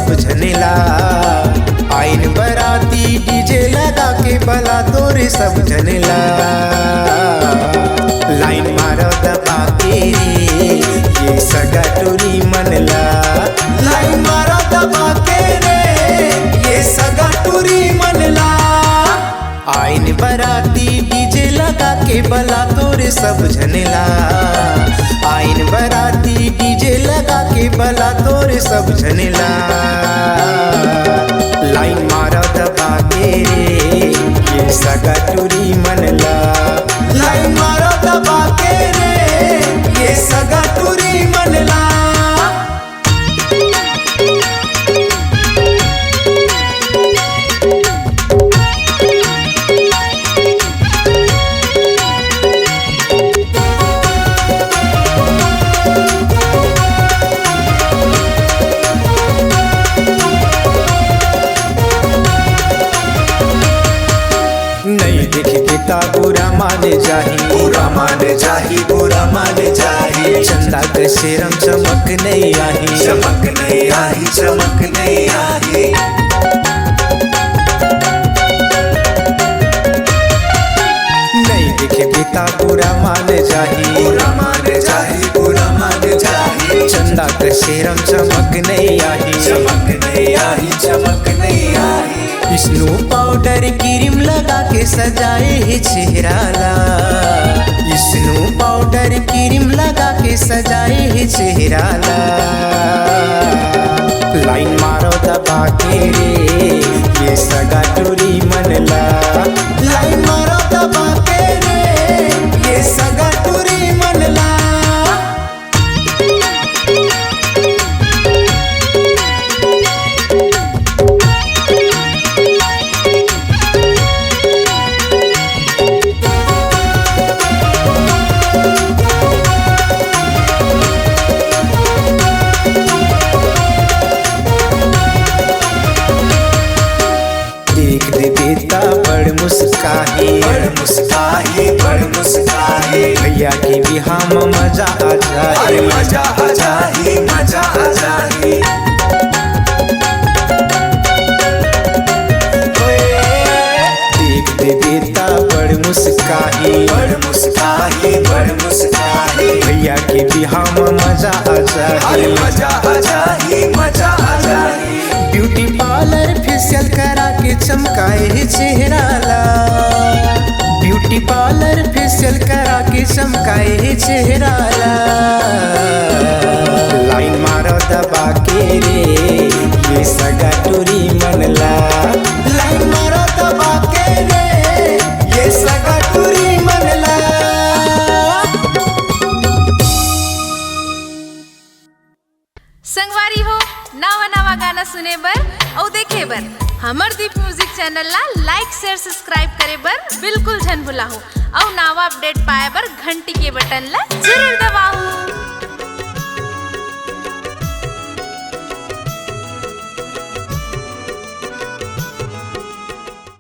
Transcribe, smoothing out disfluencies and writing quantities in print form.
सब झनेला। आइन बराती डीजे लगा के भला तोरे सब झनेला। लाइन मारो दबा के रे ये सगा टोरी मनला। लाइन मारो दबा के रे ये सगा टोरी मनला। आइन बराती डीजे लगा के भला तोरे सब झनेला। आइन बराती डीजे लगा के भला तोरे सब झनेला। लाइन मारो दबा के रे ये सगा टोरी मनला। लाइन मारो दबा के रे ये सगा टोरी मनला। नहीं देखी पिता बुरा माने जाही। बुरा माने जाही, बुरा माने जाही। चंदा के शेरम चमक नहीं आही। चमक नहीं आई, चमक नहीं आई। नहीं देखे पिता बुरा माने जाही। बुरा माने जाही, बुरा माने जाही। चंदा के शेरम चमक नहीं आही। चमक नहीं आई, चमक नहीं आई। स्नो पाउडर क्रीम लगा के सजाए है चेहरा ला। स्नो पाउडर क्रीम लगा के सजाए है चेहरा ला। लाइन मारो दबा के रे ये सगा टोरी मनला। लाइन मारो दबा के रे ये सगा टोरी मनला। देख दे बेटा बड़ मुस्काही। बड़ मुस्काही, बड़ मुस्काही। भैया की बिहा में मजा आ जाए। अरे मजा आ जाही, मजा आ जाही। देख दे बेटा बड़ मुस्काही। बड़ मुस्काही, बड़ मुस्काही। भैया की बिहा में मजा आ जाए। अरे मजा आ जाही, मजा आ जाही। ब्यूटी पार्लर फेशियल करा के चमकाए है चेहरा ला। ब्यूटी पार्लर फेशियल करा के चमकाए है चेहरा ला। लाइन मारो दबा के रे ये सगा टोरी मनला। लाइन मारो दबा के रे ये सगा टोरी मनला। संगवारी हो नवा नवा गाना सुने बर और देखे बर हमर दीप म्यूजिक चैनल ला लाइक शेयर सब्सक्राइब करे बर बिल्कुल झन भुलाहो। और नवा अपडेट पाए बर घंटी के बटन ला जरूर दबाओ।